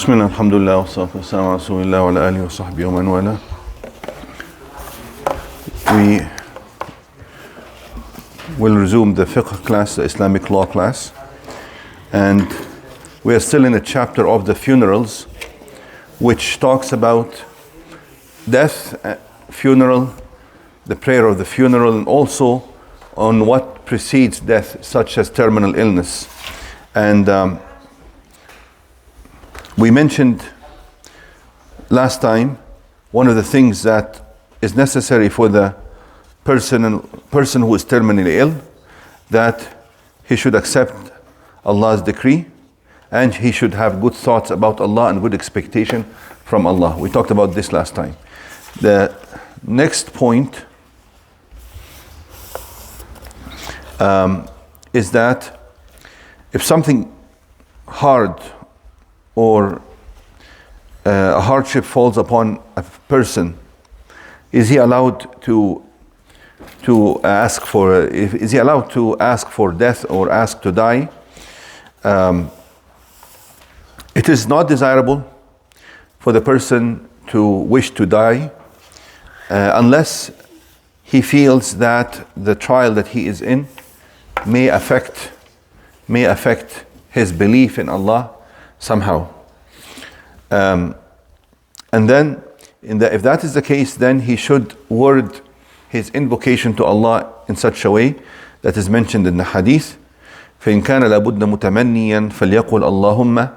Bismillah, alhamdulillah, wa salatu wa salam ala rasulillah wa ala alihi wa sahbihi wa man wala. We will resume the fiqh class, the Islamic law class, and we are still in a chapter of the funerals, which talks about death, funeral, the prayer of the funeral, and also on what precedes death, such as terminal illness. And we mentioned last time one of the things that is necessary for the person who is terminally ill, that he should accept Allah's decree and he should have good thoughts about Allah and good expectation from Allah. We talked about this last time. The next point is that if something hard or a hardship falls upon a person, is he allowed to ask for? Is he allowed to ask for death or ask to die? It is not desirable for the person to wish to die unless he feels that the trial that he is in may affect his belief in Allah somehow. And then if that is the case, then he should word his invocation to Allah in such a way that is mentioned in the hadith. فإن كان لابد متمنيا فليقل اللهم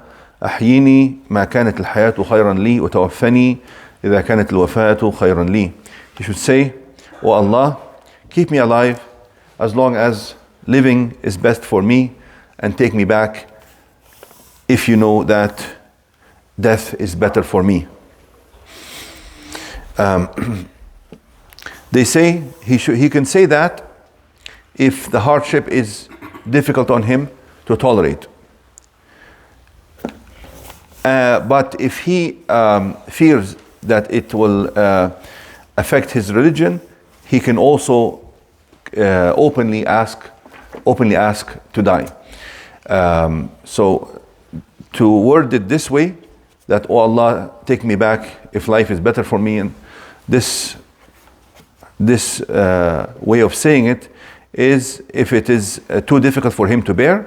أحيني ما كانت الحياة خيرا لي وتوفني إذا كانت الوفاة خيرا لي. He should say, "Oh Allah, keep me alive as long as living is best for me, and take me back if you know that death is better for me." They say he can say that if the hardship is difficult on him to tolerate. But if he fears that it will affect his religion, he can also openly ask to die. So to word it this way, that, "Oh Allah, take me back if life is better for me," and this way of saying it is if it is too difficult for him to bear.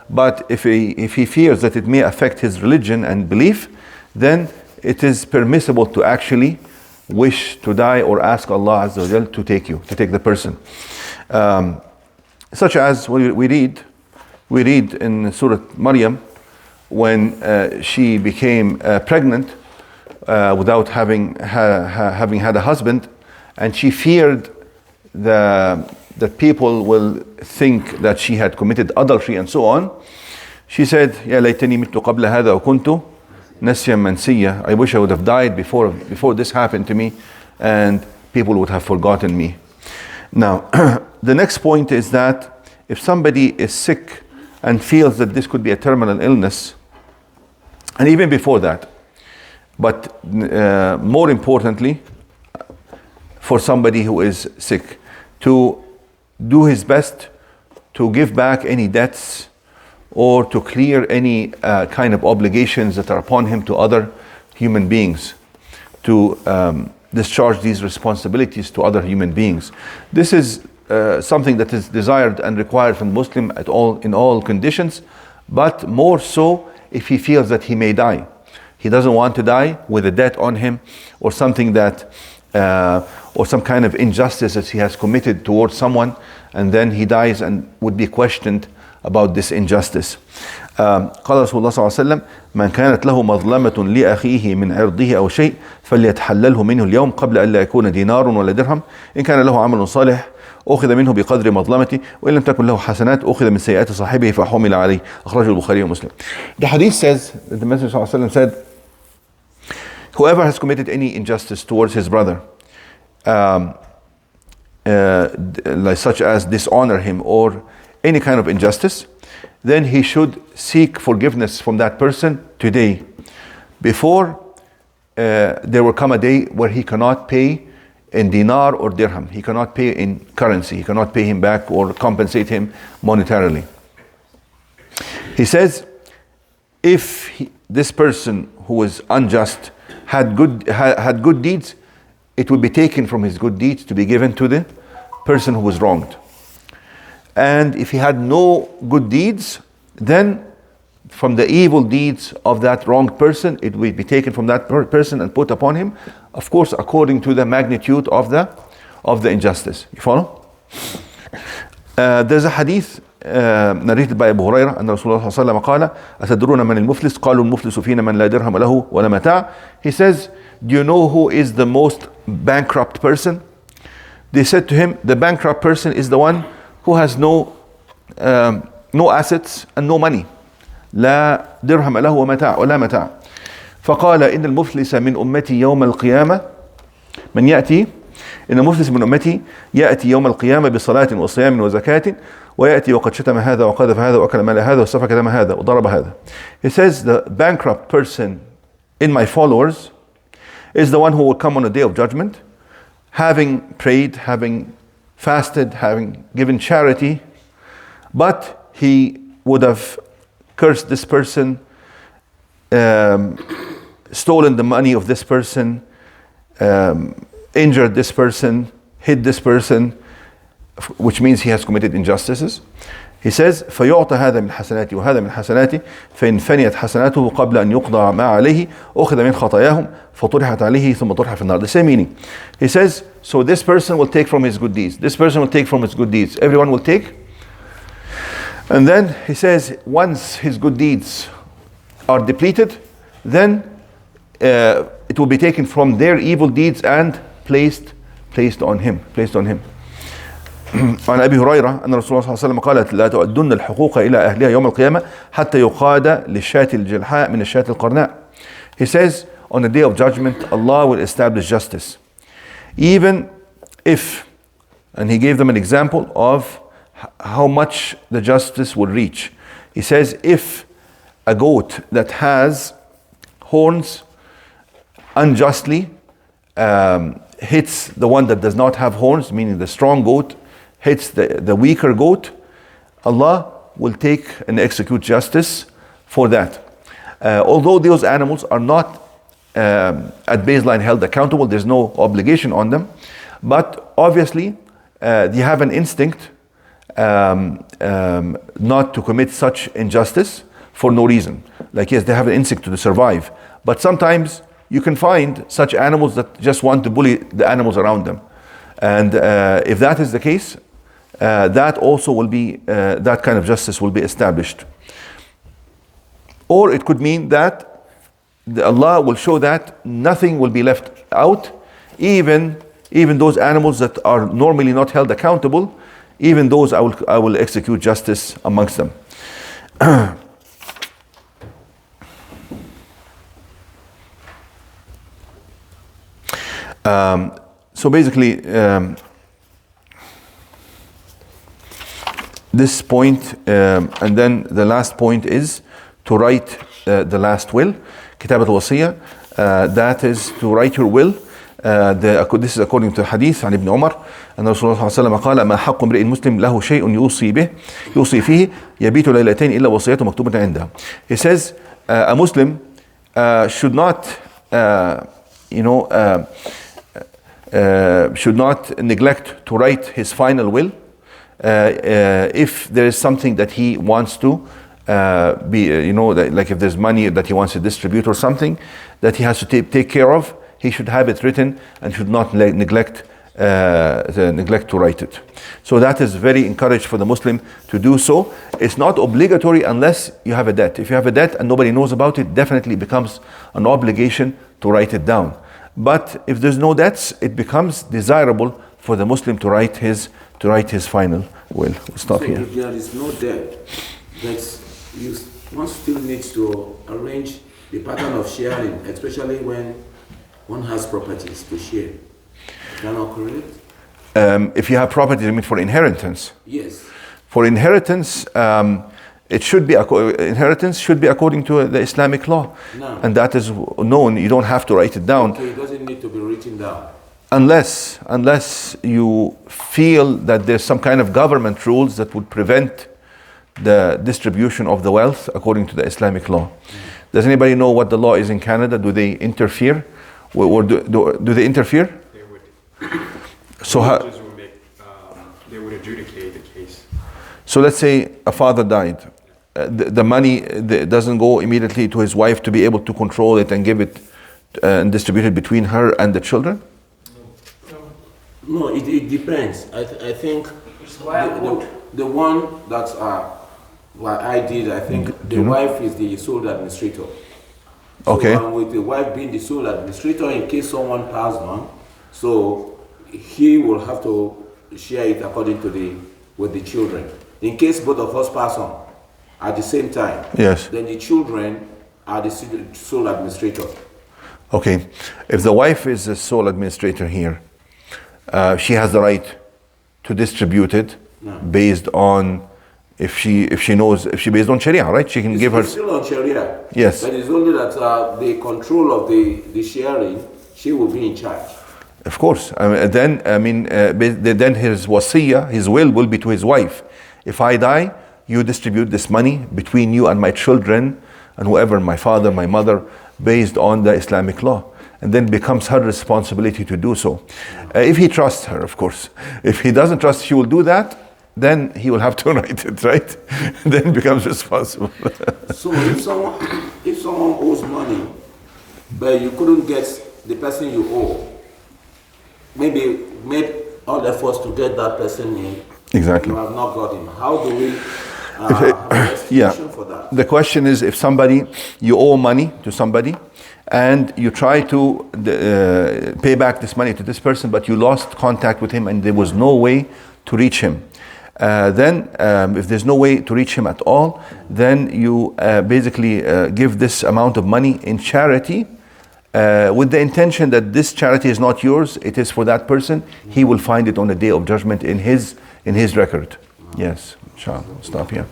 But if he fears that it may affect his religion and belief, then it is permissible to actually wish to die or ask Allah Azza wa Jal to take the person. Such as we read in Surah Maryam, when she became pregnant without having had a husband, and she feared that people will think that she had committed adultery and so on. She said, "Ya laytani mittu qabla hadha wa kuntu nasyan mansiya." I wish I would have died before this happened to me, and people would have forgotten me. Now, the next point is that if somebody is sick and feels that this could be a terminal illness, and even before that, but more importantly, for somebody who is sick, to do his best to give back any debts or to clear any kind of obligations that are upon him to other human beings, to discharge these responsibilities to other human beings. This is something that is desired and required from Muslim in all conditions, but more so if he feels that he may die. He doesn't want to die with a debt on him or something that or some kind of injustice that he has committed towards someone, and then he dies and would be questioned about this injustice. قال رسول الله صلى الله عليه وسلم: من كانت له مظلمة لأخيه من عرضه أو شيء فليتحلله منه اليوم قبل أن لا يكون دينار ولا درهم إن كان له عمل صالح أخذ منه بقدر مظلمته وإن لم تكن له حسنات أخذ من سيئات صاحبه فحمل عليه. أخرجه البخاري ومسلم. The hadith says that the Messenger صلى الله عليه وسلم said, whoever has committed any injustice towards his brother, such as dishonor him or any kind of injustice, then he should seek forgiveness from that person today, before there will come a day where he cannot pay in dinar or dirham. He cannot pay in currency. He cannot pay him back or compensate him monetarily. He says, if this person who was unjust had good deeds, it would be taken from his good deeds to be given to the person who was wronged. And if he had no good deeds, then from the evil deeds of that wronged person, it will be taken from that person and put upon him, of course, according to the magnitude of the injustice. You follow? There's a hadith narrated by Abu Hurairah, and Rasulullah sallallahu alaihi wasallam قال أتدرون من المفلس قالوا المفلس فينا من لا درهم له ولا متاع. He says, do you know who is the most bankrupt person? They said to him, the bankrupt person is the one who has no assets and no money. لا درهم له ومتاع ولا متاع. فقال إن المفلس من أمتي يوم القيامة من يأتي إن المفلس من أمتي يأتي يوم القيامة بصلاة وصيام وزكاة ويأتي وقد شتم هذا وقذف هذا وأكل مال هذا وسفك دم هذا وضرب هذا. He says the bankrupt person in my followers is the one who will come on the day of judgment, having prayed, having fasted, having given charity, but he would have cursed this person, stolen the money of this person, injured this person, hit this person, which means he has committed injustices. He says, فيعطى هذا من حسناتي وهذا من حسناتي فإن فنيت حسناته قبل أن يقضى ما عليه أخذ من خطاياهم فطرحت عليه ثم طرح في النار. The same meaning. He says, so this person will take from his good deeds. This person will take from his good deeds. Everyone will take. And then he says, once his good deeds are depleted, then it will be taken from their evil deeds and placed on him. عن أبي هريرة أن رسول الله صلى الله عليه وسلم قال لا تؤدن الحقوق إلى أهلها يوم القيامة حتى يقاد للشاة الجلحاء من الشاة القرناء. He says, on the day of judgment, Allah will establish justice. Even if, and he gave them an example of how much the justice will reach. He says, if a goat that has horns unjustly hits the one that does not have horns, meaning the strong goat hits the weaker goat, Allah will take and execute justice for that. Although those animals are not at baseline held accountable, there's no obligation on them, but obviously they have an instinct not to commit such injustice for no reason. Like, yes, they have an instinct to survive, but sometimes you can find such animals that just want to bully the animals around them. And if that is the case, that also will be, that kind of justice will be established. Or it could mean that Allah will show that nothing will be left out, even those animals that are normally not held accountable, even those I will execute justice amongst them. So basically, this point, and then the last point is to write the last will, كتابة الوصية. That is to write your will. This is according to hadith عن ابن عمر أن رسول الله صلى الله عليه وسلم قال ما حق امرئ مسلم له شيء يوصي فيه يبيت ليلتين إلا وصيته مكتوبة عنده. He says a Muslim should not should not neglect to write his final will if there is something that he wants to like if there's money that he wants to distribute or something that he has to take care of, he should have it written and should not neglect to write it. So that is very encouraged for the Muslim to do so. It's not obligatory unless you have a debt. If you have a debt and nobody knows about it, definitely becomes an obligation to write it down. But if there's no debts, it becomes desirable for the Muslim to write his final will. We'll stop here. If there is no debt, one still needs to arrange the pattern of sharing, especially when one has properties to share. Is that not correct? If you have property, I mean for inheritance. Yes. For inheritance, inheritance should be according to the Islamic law, and that is known. You don't have to write it down. Okay, it doesn't need to be written down. Unless you feel that there's some kind of government rules that would prevent the distribution of the wealth according to the Islamic law. Does anybody know what the law is in Canada? Do they interfere? Or do they interfere? They would. So Judges would make, they would adjudicate the case. So let's say a father died. The money doesn't go immediately to his wife to be able to control it and give it and distribute it between her and the children? No, it depends. I think the one that what I did, I think the wife is the sole administrator. So, okay. With the wife being the sole administrator, in case someone passed on, so he will have to share it according to with the children. In case both of us pass on at the same time, yes, then the children are the sole administrator. Okay. If the wife is the sole administrator here, she has the right to distribute it based on if she based on Sharia, right? She can give her. It's still on Sharia. Yes. But it's only that the control of the sharing, she will be in charge. Of course. Then his wasiyah, his will be to his wife. If I die, you distribute this money between you and my children and whoever, my father, my mother, based on the Islamic law. And then it becomes her responsibility to do so. If he trusts her, of course. If he doesn't trust she will do that, then he will have to write it, right? Then it becomes responsible. So if someone owes money, but you couldn't get the person you owe, maybe made all efforts to get that person in. Exactly. You have not got him. How do we have an explanation for that? The question is, if you owe money to somebody, and you try to pay back this money to this person, but you lost contact with him and there was no way to reach him. Then if there's no way to reach him at all, then you basically give this amount of money in charity with the intention that this charity is not yours, it is for that person. He will find it on the day of judgment in his record. Yes, inshallah. Stop here.